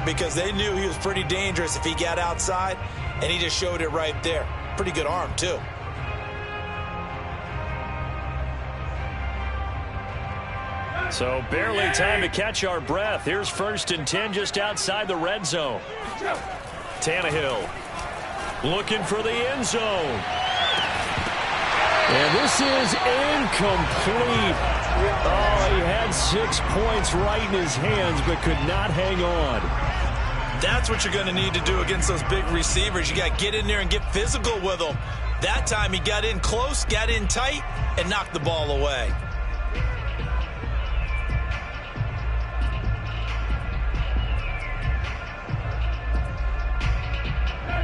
Because they knew he was pretty dangerous if he got outside, and he just showed it right there. Pretty good arm, too. So barely time to catch our breath. Here's 1st and 10 just outside the red zone. Tannehill looking for the end zone. And this is incomplete. Oh, he had 6 points right in his hands, but could not hang on. That's what you're going to need to do against those big receivers. You got to get in there and get physical with them. That time he got in close, got in tight, and knocked the ball away.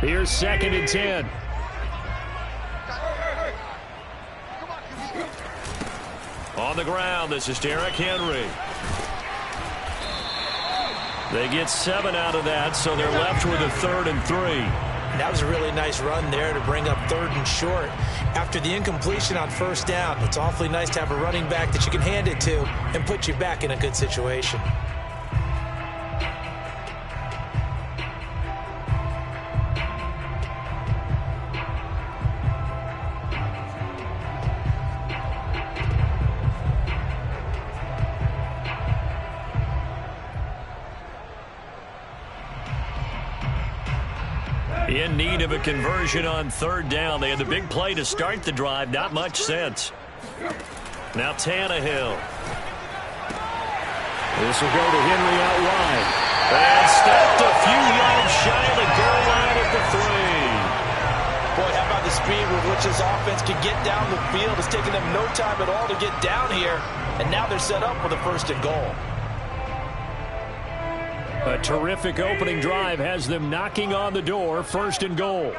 Here's 2nd and 10. On the ground, this is Derrick Henry. They get 7 out of that, so they're left with a 3rd and 3. That was a really nice run there to bring up 3rd and short. After the incompletion on 1st down, it's awfully nice to have a running back that you can hand it to and put you back in a good situation. In need of a conversion on 3rd down. They had the big play to start the drive. Not much sense. Now Tannehill. This will go to Henry out wide. And stopped a few yards shy of the goal line at the 3. Boy, how about the speed with which this offense can get down the field? It's taken them no time at all to get down here. And now they're set up with a 1st and goal. A terrific opening drive has them knocking on the door. 1st and goal.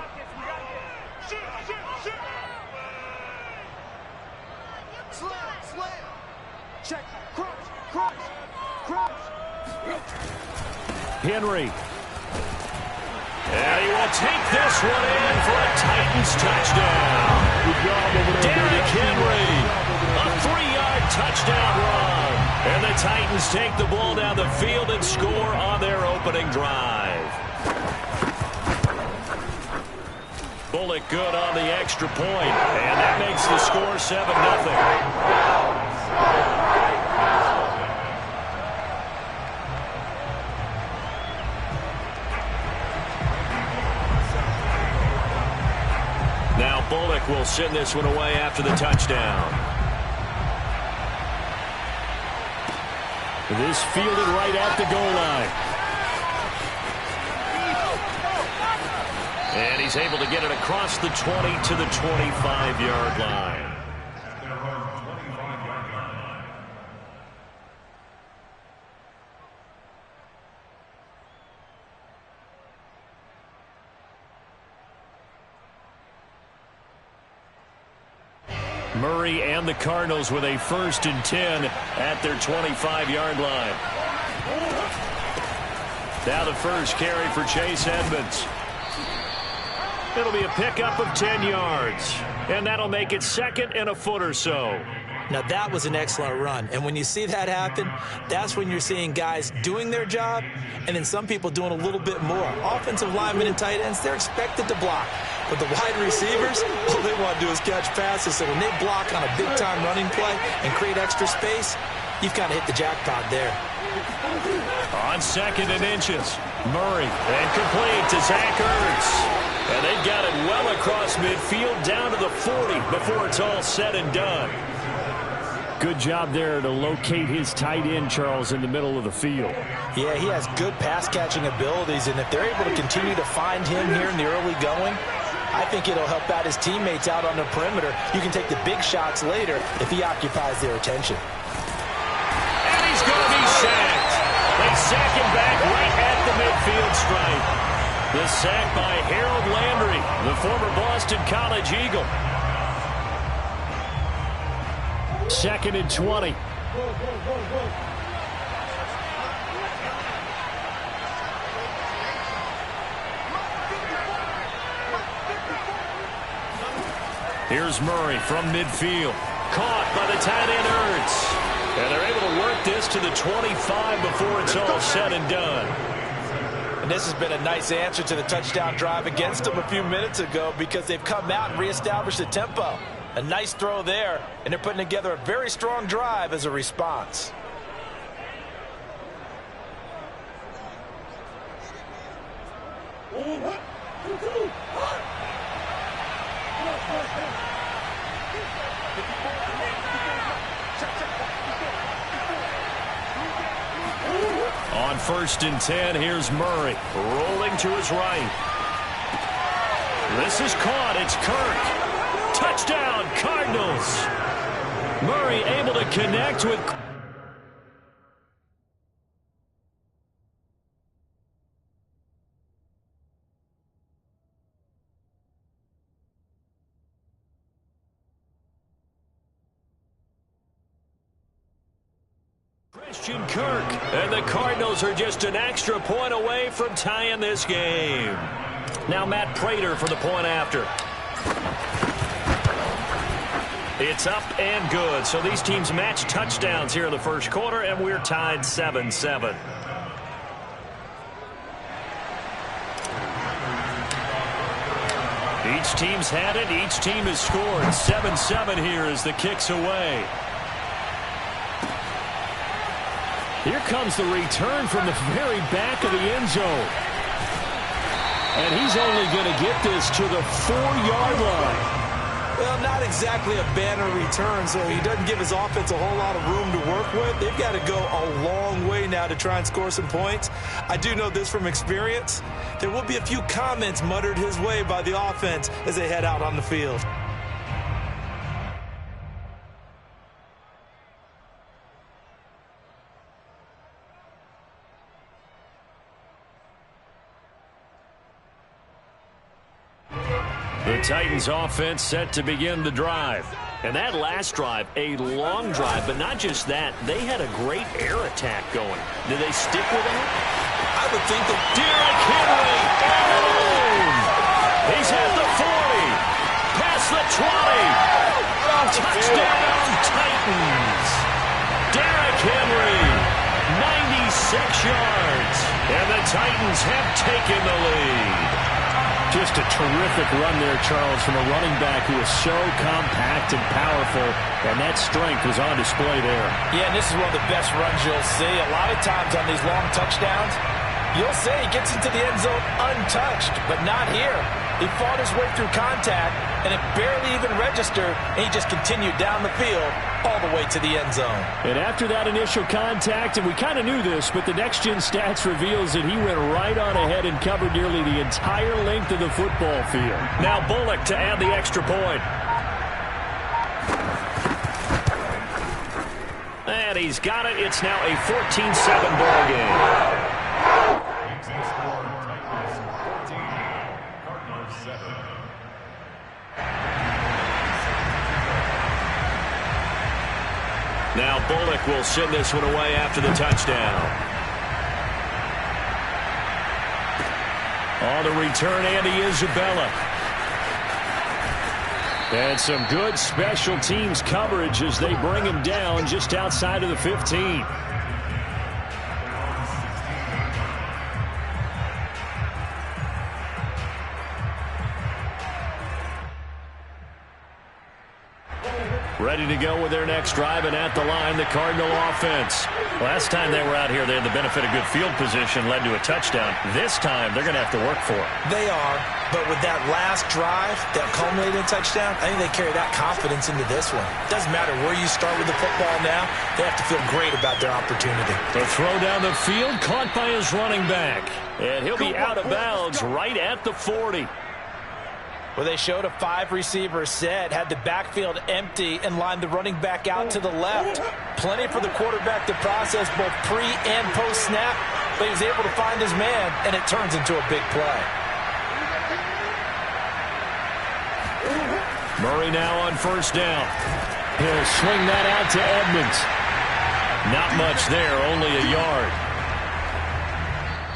Henry. And he will take this one in for a Titans touchdown. Derrick Henry. A 3-yard touchdown run. And the Titans take the ball down the field and score on their opening drive. Bullock good on the extra point. And that makes the score 7-0. Now Bullock will send this one away after the touchdown. This fielded right at the goal line. And he's able to get it across the 20 to the 25-yard line. Murray and the Cardinals with a 1st and 10 at their 25-yard line. Now the first carry for Chase Edmonds. It'll be a pickup of 10 yards. And that'll make it 2nd and a foot or so. Now that was an excellent run. And when you see that happen, that's when you're seeing guys doing their job and then some people doing a little bit more. Offensive linemen and tight ends, they're expected to block. But the wide receivers, all they want to do is catch passes. So when they block on a big-time running play and create extra space, you've kind of hit the jackpot there. On 2nd and inches, Murray, and complete to Zach Ertz. And they've got it well across midfield down to the 40 before it's all said and done. Good job there to locate his tight end, Charles, in the middle of the field. Yeah, he has good pass-catching abilities, and if they're able to continue to find him here in the early going, I think it'll help out his teammates out on the perimeter. You can take the big shots later if he occupies their attention. And he's going to be sacked. They sack him back right at the midfield stripe. The sack by Harold Landry, the former Boston College Eagle. 2nd and 20. Here's Murray from midfield. Caught by the tight end Ertz. And they're able to work this to the 25 before it's all said and done. And this has been a nice answer to the touchdown drive against them a few minutes ago because they've come out and reestablished the tempo. A nice throw there, and they're putting together a very strong drive as a response. On 1st and 10, here's Murray rolling to his right. This is caught. It's Kirk. Touchdown, Cardinals. Murray able to connect with... Christian Kirk. And the Cardinals are just an extra point away from tying this game. Now Matt Prater for the point after. It's up and good. So these teams match touchdowns here in the first quarter, and we're tied 7-7. Each team's had it. Each team has scored. 7-7 here as the kick's away. Here comes the return from the very back of the end zone. And he's only going to get this to the 4-yard line. Well, not exactly a banner return, so he doesn't give his offense a whole lot of room to work with. They've got to go a long way now to try and score some points. I do know this from experience. There will be a few comments muttered his way by the offense as they head out on the field. The Titans offense set to begin the drive. And that last drive, a long drive, but not just that. They had a great air attack going. Did they stick with it? I would think that Derrick Henry, he's at the 40, past the 20. Touchdown, Titans. Derrick Henry, 96 yards. And the Titans have taken the lead. Just a terrific run there, Charles, from a running back who is so compact and powerful, and that strength was on display there. Yeah, and this is one of the best runs you'll see. A lot of times on these long touchdowns, you'll say he gets into the end zone untouched, but not here. He fought his way through contact, and it barely even registered, and he just continued down the field all the way to the end zone. And after that initial contact, and we kind of knew this, but the next-gen stats reveals that he went right on ahead and covered nearly the entire length of the football field. Now Bullock to add the extra point. And he's got it. It's now a 14-7 ball game. Now Bullock will send this one away after the touchdown. On the return, Andy Isabella. And some good special teams coverage as they bring him down just outside of the 15. Ready to go with their next drive, and at the line, the Cardinal offense. Last time they were out here, they had the benefit of good field position, led to a touchdown. This time, they're going to have to work for it. They are, but with that last drive, that culminating touchdown, I think they carry that confidence into this one. Doesn't matter where you start with the football now, they have to feel great about their opportunity. The throw down the field, caught by his running back. And he'll be out of bounds right at the 40. Well, they showed a 5-receiver set, had the backfield empty, and lined the running back out to the left. Plenty for the quarterback to process both pre- and post-snap, but he was able to find his man, and it turns into a big play. Murray now on first down. He'll swing that out to Edmonds. Not much there, only a yard.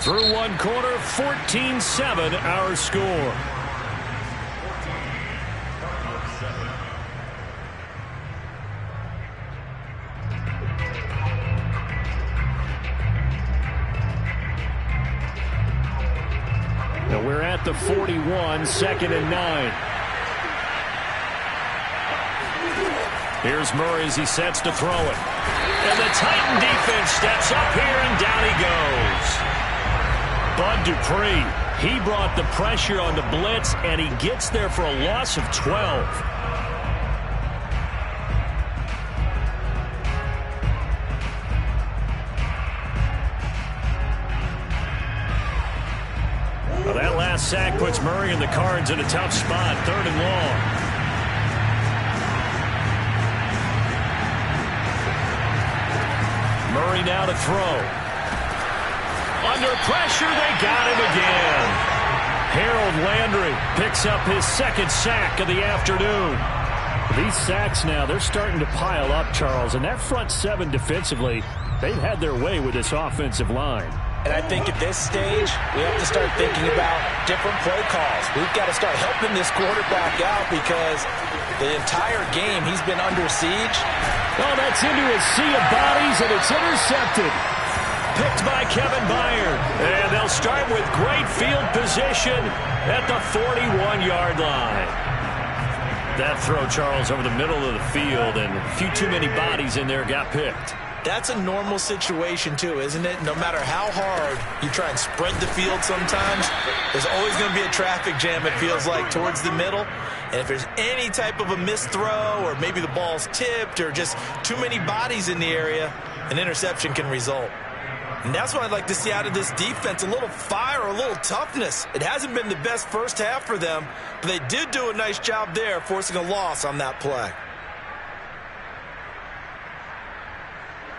Through one quarter, 14-7 our score. Now we're at the 41, 2nd and 9. Here's Murray as he sets to throw it. And the Titan defense steps up here, and down he goes. Bud Dupree, he brought the pressure on the blitz, and he gets there for a loss of 12. Well, that last sack puts Murray and the Cards in a tough spot, 3rd and long. Murray now to throw. Under pressure, they got him again. Harold Landry picks up his 2nd sack of the afternoon. These sacks now, they're starting to pile up, Charles, and that front 7 defensively, they've had their way with this offensive line. And I think at this stage, we have to start thinking about different play calls. We've got to start helping this quarterback out because the entire game he's been under siege. Well, that's into a sea of bodies, and it's intercepted. Picked by Kevin Byard. And they'll start with great field position at the 41-yard line. That throw, Charles, over the middle of the field, and a few too many bodies in there got picked. That's a normal situation, too, isn't it? No matter how hard you try and spread the field sometimes, there's always going to be a traffic jam, it feels like, towards the middle. And if there's any type of a missed throw or maybe the ball's tipped or just too many bodies in the area, an interception can result. And that's what I'd like to see out of this defense, a little fire, a little toughness. It hasn't been the best first half for them, but they did do a nice job there, forcing a loss on that play.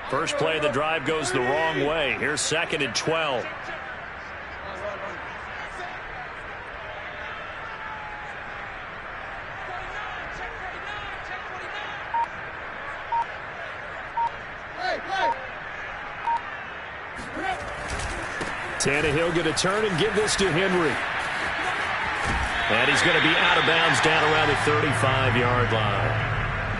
First play of the drive goes the wrong way. Here's 2nd and 12. Tannehill going to turn and give this to Henry. And he's going to be out of bounds down around the 35-yard line.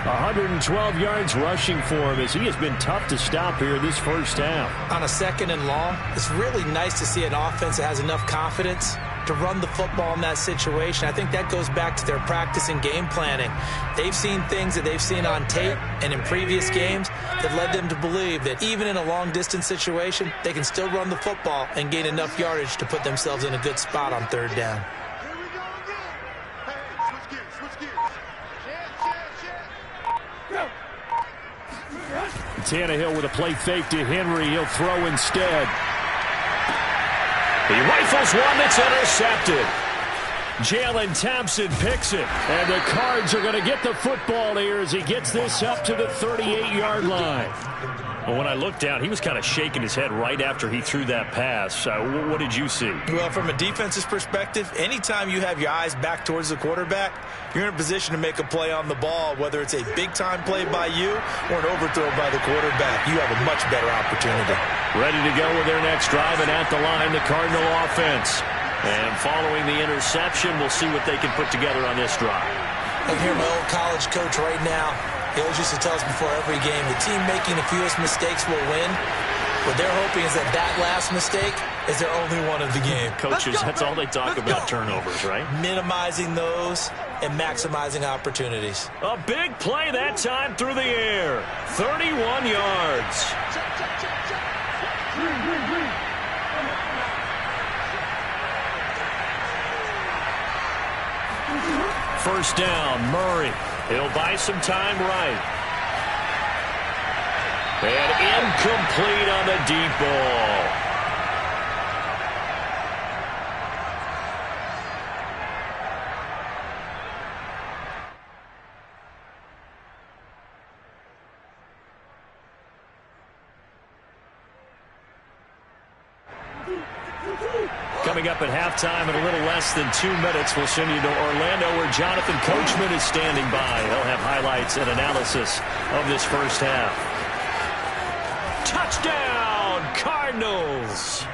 112 yards rushing for him as he has been tough to stop here this first half. On a 2nd and long, it's really nice to see an offense that has enough confidence to run the football in that situation. I think that goes back to their practice and game planning. They've seen things that they've seen on tape and in previous games that led them to believe that even in a long-distance situation, they can still run the football and gain enough yardage to put themselves in a good spot on 3rd down. Tannehill with a play fake to Henry. He'll throw instead. He rifles one that's intercepted. Jalen Thompson picks it. And the Cards are going to get the football here as he gets this up to the 38-yard line. Well, when I looked down, he was kind of shaking his head right after he threw that pass. What did you see? Well, from a defense's perspective, anytime you have your eyes back towards the quarterback, you're in a position to make a play on the ball, whether it's a big-time play by you or an overthrow by the quarterback. You have a much better opportunity. Ready to go with their next drive, and at the line, the Cardinal offense. And following the interception, we'll see what they can put together on this drive. I hear my old college coach right now. He always used to tell us before every game, the team making the fewest mistakes will win. What they're hoping is that that last mistake is their only one of the game. Coaches, that's all they talk about, turnovers, right? Minimizing those and maximizing opportunities. A big play that time through the air. 31 yards. First down, Murray. He'll buy some time right. And incomplete on the deep ball. Coming up at halftime in a little less than 2 minutes, we'll send you to Orlando where Jonathan Coachman is standing by. He'll have highlights and analysis of this first half. Touchdown, Cardinals.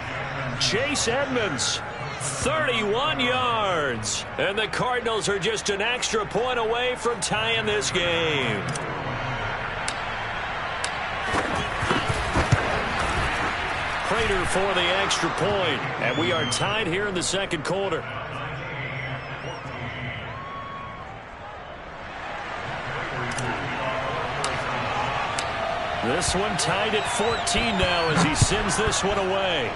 Chase Edmonds, 31 yards. And the Cardinals are just an extra point away from tying this game. no-brainer for the extra point. And we are tied here in the second quarter. This one tied at 14 now as he sends this one away.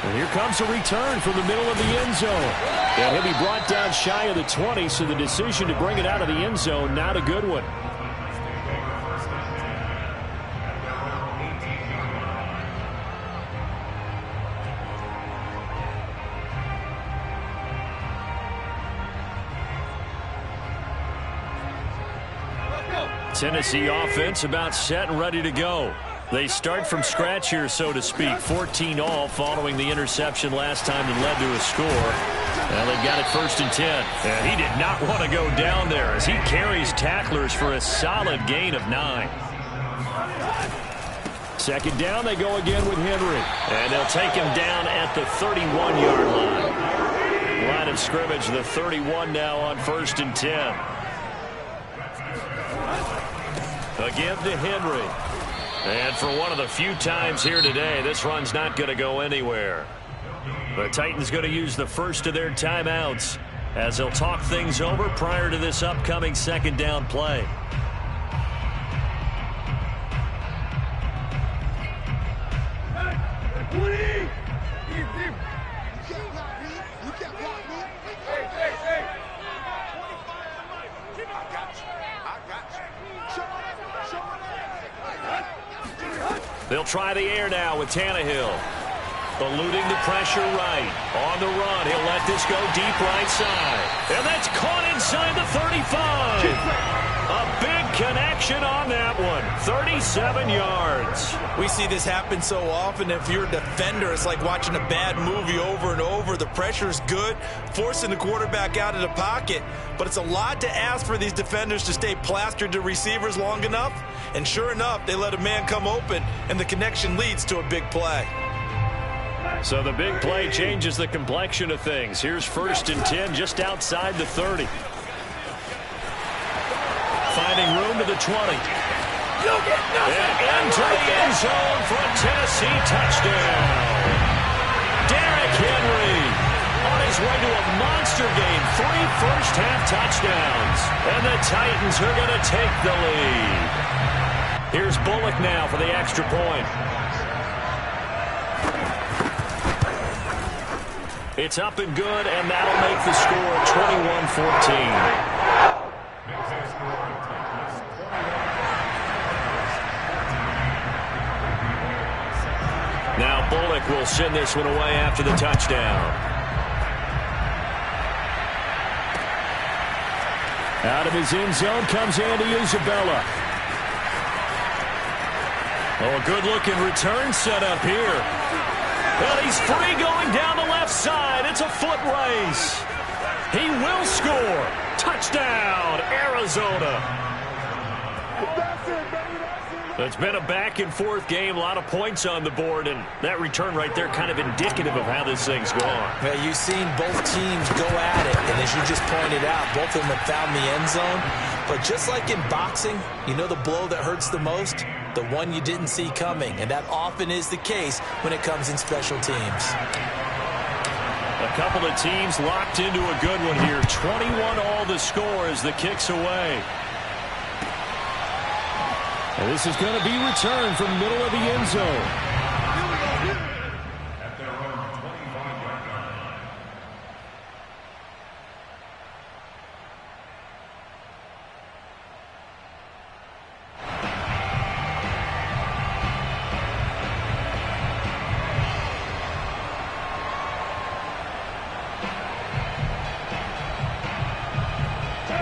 And here comes a return from the middle of the end zone. And he'll be brought down shy of the 20, so the decision to bring it out of the end zone, not a good one. Tennessee offense about set and ready to go. They start from scratch here, so to speak. 14 all following the interception last time that led to a score. Well, they've got it 1st and 10. And he did not want to go down there as he carries tacklers for a solid gain of 9. Second down, they go again with Henry. And they'll take him down at the 31-yard line. Line of scrimmage, the 31 now on 1st and 10. Again to Henry. And for one of the few times here today, this run's not going to go anywhere. The Titans going to use the first of their timeouts as they'll talk things over prior to this upcoming second down play. They'll try the air now with Tannehill. Eluding the pressure right. On the run, he'll let this go deep right side. And that's caught inside the 35. A big connection on that one. 37 yards. We see this happen so often. If you're a defender, it's like watching a bad movie over and over. The pressure's good, forcing the quarterback out of the pocket. But it's a lot to ask for these defenders to stay plastered to receivers long enough. And sure enough, they let a man come open, and the connection leads to a big play. So the big play changes the complexion of things. Here's 1st and 10 just outside the 30. Finding room to the 20. And into the end zone for a Tennessee touchdown. Derrick Henry on his way to a monster game. 3 first-half touchdowns. And the Titans are going to take the lead. Here's Bullock now for the extra point. It's up and good, and that'll make the score 21-14. Now Bullock will send this one away after the touchdown. Out of his end zone comes Andy Isabella. Oh, a good-looking return set up here. Well, he's free going down the left side. It's a foot race. He will score. Touchdown, Arizona. It's been a back-and-forth game, a lot of points on the board, and that return right there kind of indicative of how this thing's gone. Well, you've seen both teams go at it, and as you just pointed out, both of them have found the end zone. But just like in boxing, you know the blow that hurts the most? The one you didn't see coming, and that often is the case when it comes in special teams. A couple of teams locked into a good one here. 21-all the score as the kick's away. And this is going to be returned from the middle of the end zone.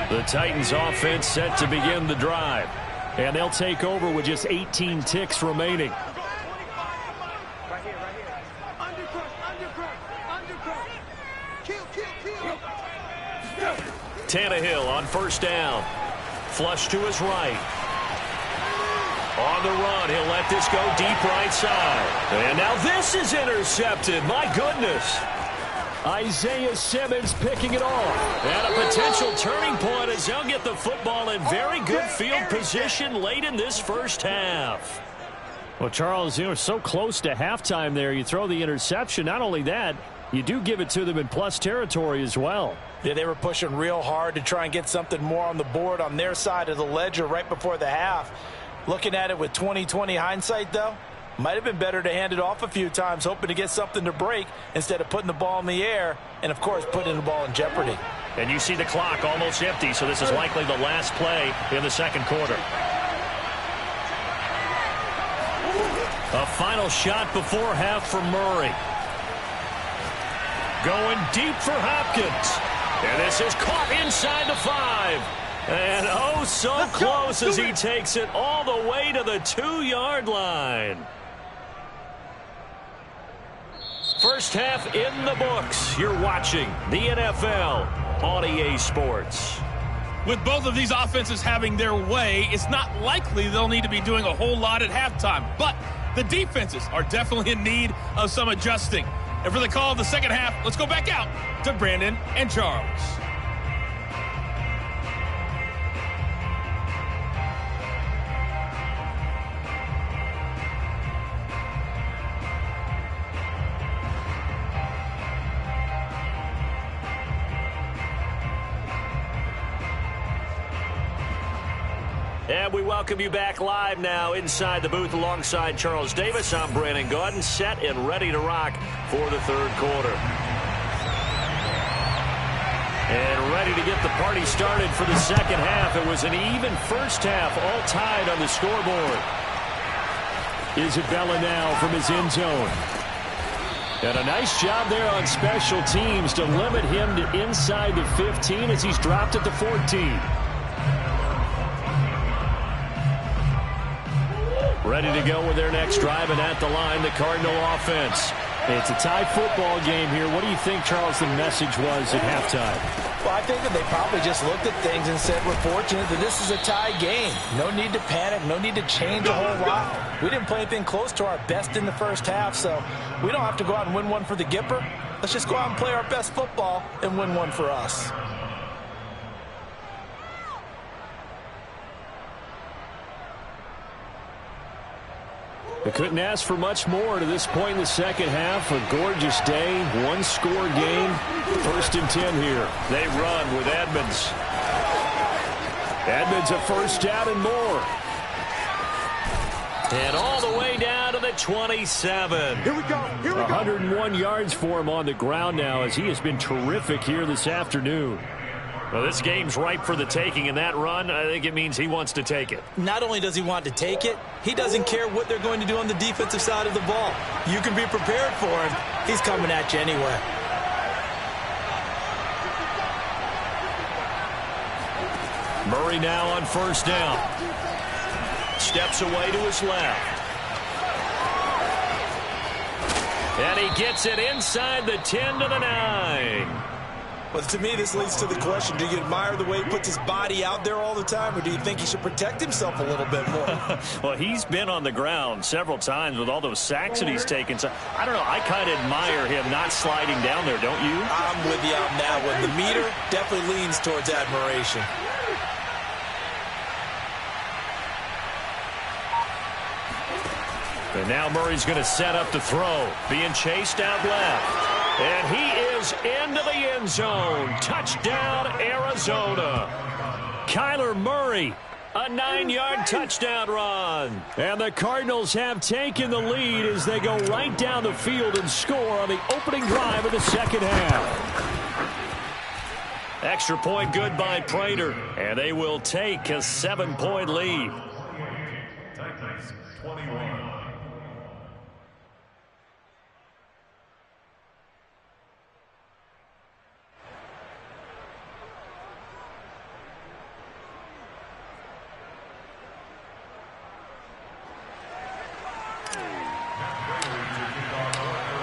The Titans offense set to begin the drive. And they'll take over with just 18 ticks remaining. Right here. Undercut. Kill. Tannehill on first down. Flush to his right. On the run, he'll let this go deep right side. And now this is intercepted. My goodness. Isaiah Simmons picking it off. And a potential turning point as they'll get the football in very good field position late in this first half. Well, Charles, you were so close to halftime there. You throw the interception. Not only that, you do give it to them in plus territory as well. Yeah, they were pushing real hard to try and get something more on the board on their side of the ledger right before the half. Looking at it with 20/20 hindsight, though, might have been better to hand it off a few times, hoping to get something to break instead of putting the ball in the air and, of course, putting the ball in jeopardy. And you see the clock almost empty, so this is likely the last play in the second quarter. A final shot before half for Murray. Going deep for Hopkins. And this is caught inside the 5. And oh, so close as he takes it all the way to the 2-yard line. First half in the books. You're watching the NFL on EA Sports. With both of these offenses having their way, it's not likely they'll need to be doing a whole lot at halftime. But the defenses are definitely in need of some adjusting. And for the call of the second half, let's go back out to Brandon and Charles. And we welcome you back live now inside the booth alongside Charles Davis. I'm Brandon Gaudin, set and ready to rock for the third quarter. And ready to get the party started for the second half. It was an even first half, all tied on the scoreboard. Isabella now from his end zone. And a nice job there on special teams to limit him to inside the 15 as he's dropped at the 14. Ready to go with their next drive, and at the line, the Cardinal offense. It's a tie football game here. What do you think, Charles, the message was at halftime? Well, I think that they probably just looked at things and said, we're fortunate that this is a tie game. No need to panic. No need to change a whole lot. We didn't play anything close to our best in the first half, so we don't have to go out and win one for the Gipper. Let's just go out and play our best football and win one for us. They couldn't ask for much more to this point in the second half. A gorgeous day, one-score game. 1st and 10 here. They run with Edmonds. Edmonds a first down and more. And all the way down to the 27. Here we go. Here we go. 101 yards for him on the ground now as he has been terrific here this afternoon. Well, this game's ripe for the taking, and that run, I think it means he wants to take it. Not only does he want to take it, he doesn't care what they're going to do on the defensive side of the ball. You can be prepared for him. He's coming at you anyway. Murray now on first down. Steps away to his left. And he gets it inside the 10 to the 9. Well, to me, this leads to the question, do you admire the way he puts his body out there all the time, or do you think he should protect himself a little bit more? Well, he's been on the ground several times with all those sacks that he's taken. So, I don't know, I kind of admire him not sliding down there, don't you? I'm with you on that one. The meter definitely leans towards admiration. And now Murray's going to set up the throw, being chased out left. And he is into the end zone. Touchdown, Arizona. Kyler Murray, a 9-yard touchdown run. And the Cardinals have taken the lead as they go right down the field and score on the opening drive of the second half. Extra point good by Prater. And they will take a 7-point lead. Titans 21.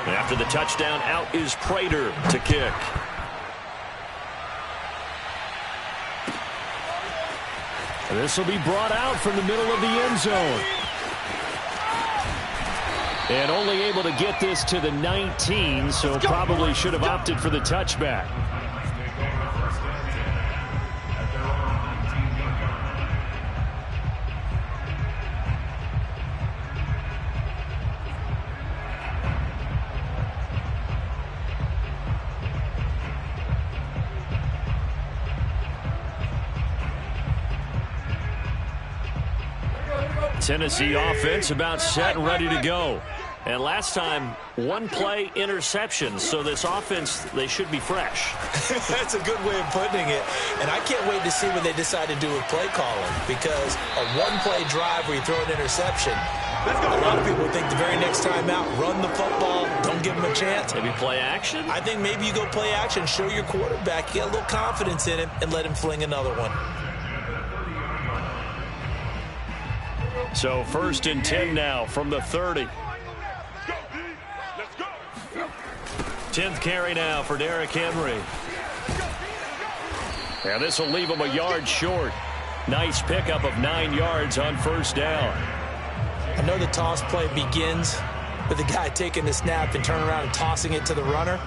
After the touchdown, out is Prater to kick. This will be brought out from the middle of the end zone. And only able to get this to the 19, so probably should have opted for the touchback. Tennessee offense about set and ready to go. And last time, one-play interception. So this offense, they should be fresh. That's a good way of putting it. And I can't wait to see what they decide to do with play calling. Because a one-play drive where you throw an interception, a lot of people think the very next time out, run the football, don't give them a chance. Maybe play action? I think maybe you go play action, show your quarterback, get a little confidence in him, and let him fling another one. So 1st and 10 now from the 30. 10th carry now for Derrick Henry. And this will leave him a yard short. Nice pickup of 9 yards on 1st down. I know the toss play begins with the guy taking the snap and turning around and tossing it to the runner.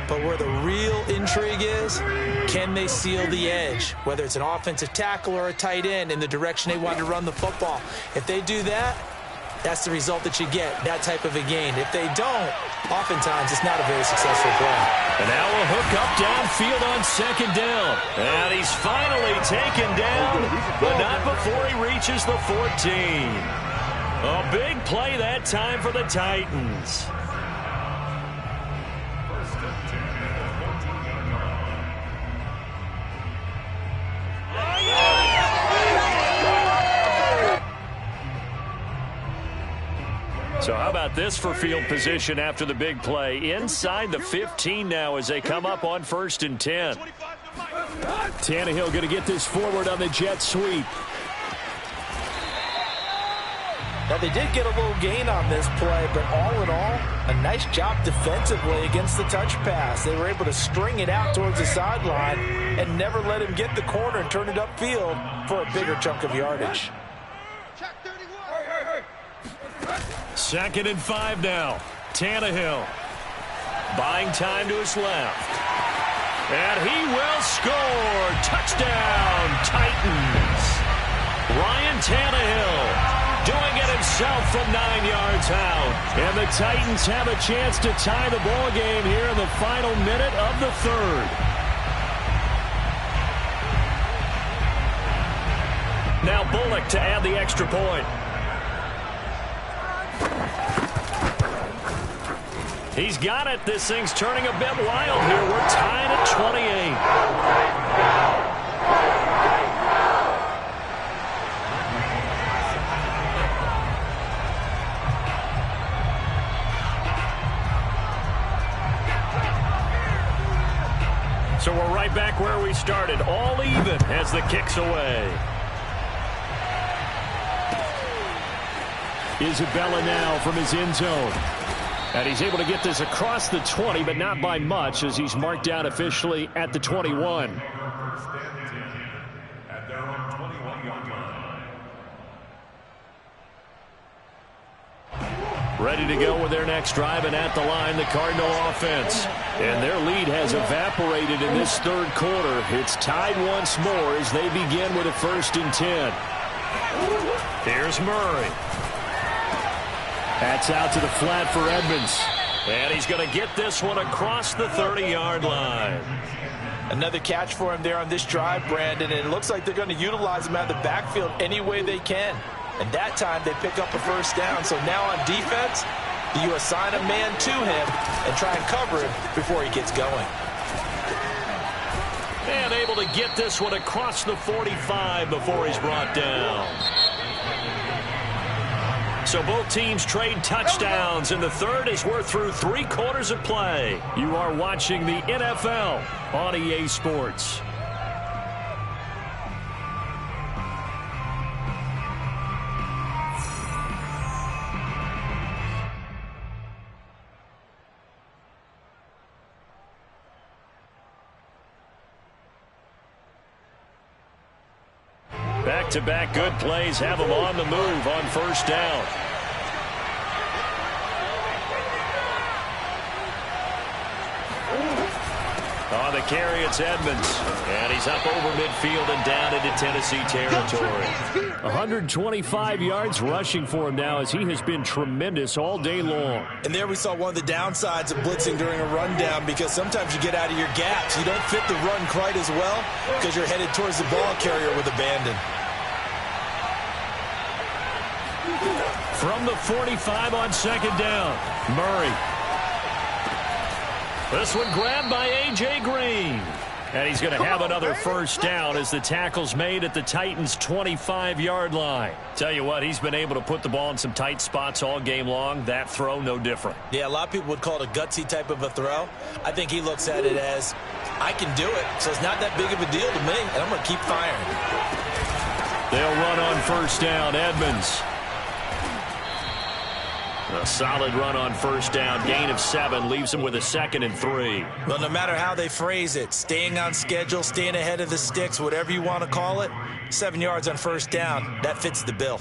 But where the real intrigue is, can they seal the edge? Whether it's an offensive tackle or a tight end in the direction they want to run the football. If they do that, that's the result that you get, that type of a gain. If they don't, oftentimes it's not a very successful play. And now a hook up downfield on 2nd down. And he's finally taken down, but not before he reaches the 14. A big play that time for the Titans. So how about this for field position after the big play? Inside the 15 now as they come up on 1st and 10. Tannehill going to get this forward on the jet sweep. Now, they did get a little gain on this play, but all in all, a nice job defensively against the touch pass. They were able to string it out towards the sideline and never let him get the corner and turn it upfield for a bigger chunk of yardage. 2nd and 5 now. Tannehill buying time to his left. And he will score. Touchdown, Titans. Ryan Tannehill doing it himself from 9 yards out. And the Titans have a chance to tie the ball game here in the final minute of the 3rd. Now Bullock to add the extra point. He's got it. This thing's turning a bit wild here. We're tied at 28. So we're right back where we started. All even as the kick's away. Isabella now from his end zone. And he's able to get this across the 20, but not by much as he's marked down officially at the 21. At their own 21-yard line. Ready to go with their next drive, and at the line, the Cardinal offense. And their lead has evaporated in this 3rd quarter. It's tied once more as they begin with a 1st and 10. Here's Murray. That's out to the flat for Edmonds. And he's going to get this one across the 30-yard line. Another catch for him there on this drive, Brandon, and it looks like they're going to utilize him out of the backfield any way they can. And that time they pick up a 1st down. So now on defense, you assign a man to him and try and cover him before he gets going. And able to get this one across the 45 before he's brought down. So both teams trade touchdowns in the 3rd as we're through 3 quarters of play. You are watching the NFL on EA Sports. Back-to-back good plays have them on the move on 1st down. the carry, it's Edmonds. And he's up over midfield and down into Tennessee territory. 125 yards rushing for him now as he has been tremendous all day long. And there we saw one of the downsides of blitzing during a rundown, because sometimes you get out of your gaps. You don't fit the run quite as well because you're headed towards the ball carrier with abandon. From the 45 on second down, Murray. This one grabbed by A.J. Green. And he's going to have another first down as the tackle's made at the Titans' 25-yard line. Tell you what, he's been able to put the ball in some tight spots all game long. That throw, no different. Yeah, a lot of people would call it a gutsy type of a throw. I think he looks at it as, I can do it, so it's not that big of a deal to me, and I'm going to keep firing. They'll run on first down, Edmonds. A solid run on first down. Gain of 7 leaves him with a 2nd and 3. Well, no matter how they phrase it, staying on schedule, staying ahead of the sticks, whatever you want to call it, 7 yards on first down, that fits the bill.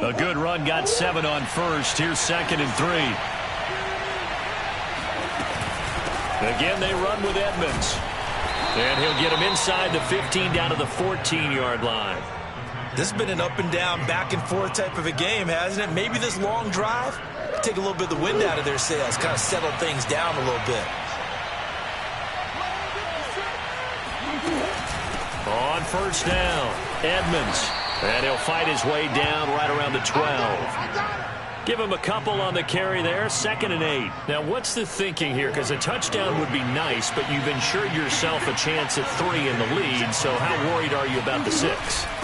A good run, got 7 on first. Here's 2nd and 3. Again, they run with Edmonds. And he'll get him inside the 15 down to the 14-yard line. This has been an up and down, back and forth type of a game, hasn't it? Maybe this long drive take a little bit of the wind out of their sails, kind of settle things down a little bit. On first down, Edmonds. And he'll fight his way down right around the 12. Give him a couple on the carry there, 2nd and 8. Now, what's the thinking here? Because a touchdown would be nice, but you've ensured yourself a chance at 3 in the lead, so how worried are you about the 6?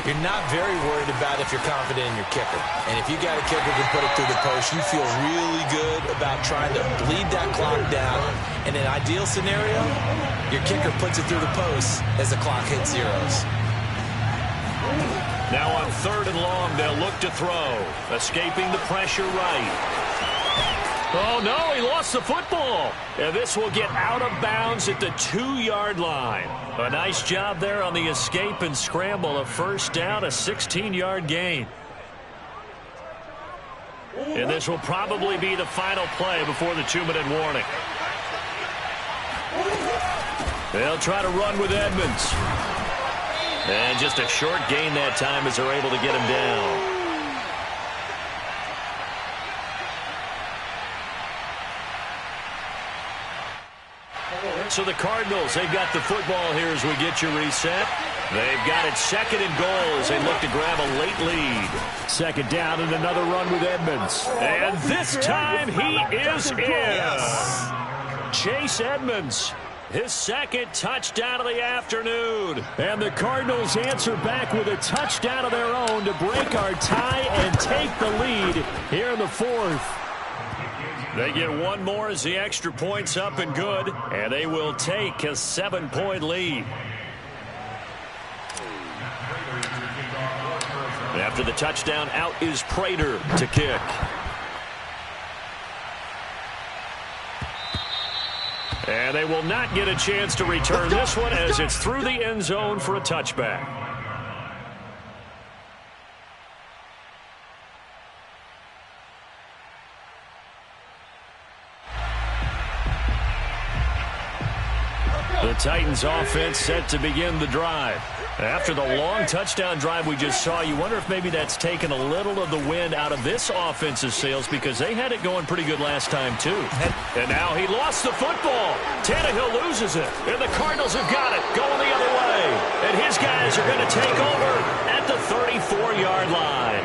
You're not very worried about if you're confident in your kicker. And if you got a kicker who can put it through the post, you feel really good about trying to bleed that clock down. In an ideal scenario, your kicker puts it through the post as the clock hits zeros. Now on 3rd and long, they'll look to throw. Escaping the pressure right. Oh, no, he lost the football. And this will get out of bounds at the 2-yard line. A nice job there on the escape and scramble. A first down, a 16-yard gain. And this will probably be the final play before the 2-minute warning. They'll try to run with Edmonds. And just a short gain that time as they're able to get him down. So the Cardinals, they've got the football here as we get you reset. They've got it 2nd and goal as they look to grab a late lead. 2nd down and another run with Edmonds. And this time he is in. Yes. Chase Edmonds. His 2nd touchdown of the afternoon. And the Cardinals answer back with a touchdown of their own to break our tie and take the lead here in the 4th. They get one more as the extra point's up and good, and they will take a 7-point lead. After the touchdown, out is Prater to kick. And they will not get a chance to return this one as it's through the end zone for a touchback. The Titans offense set to begin the drive. After the long touchdown drive we just saw, you wonder if maybe that's taken a little of the wind out of this offensive sails because they had it going pretty good last time too. And now he lost the football. Tannehill loses it. And the Cardinals have got it going the other way. And his guys are going to take over at the 34-yard line.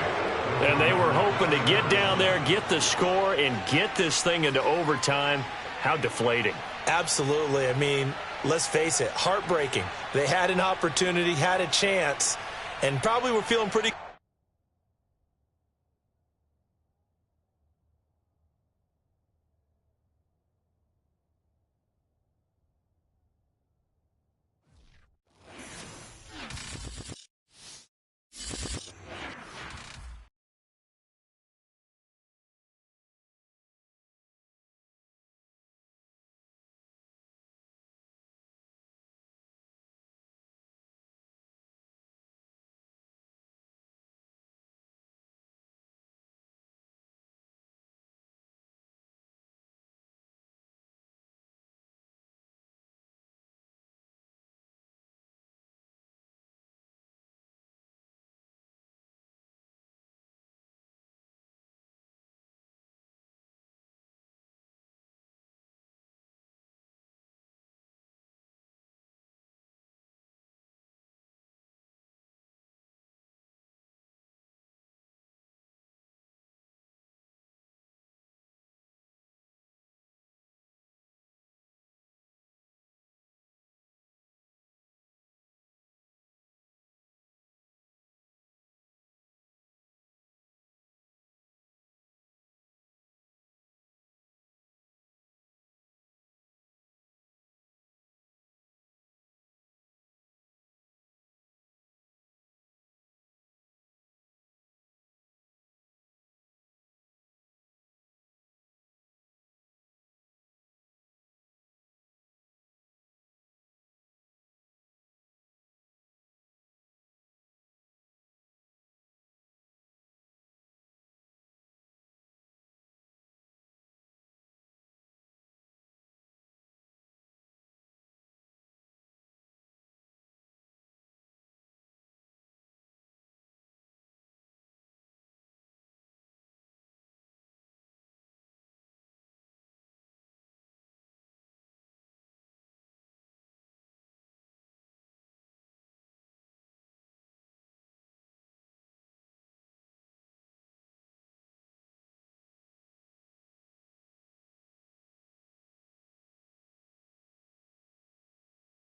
And they were hoping to get down there, get the score, and get this thing into overtime. How deflating. Absolutely. I mean, let's face it, heartbreaking. They had an opportunity, had a chance, and probably were feeling pretty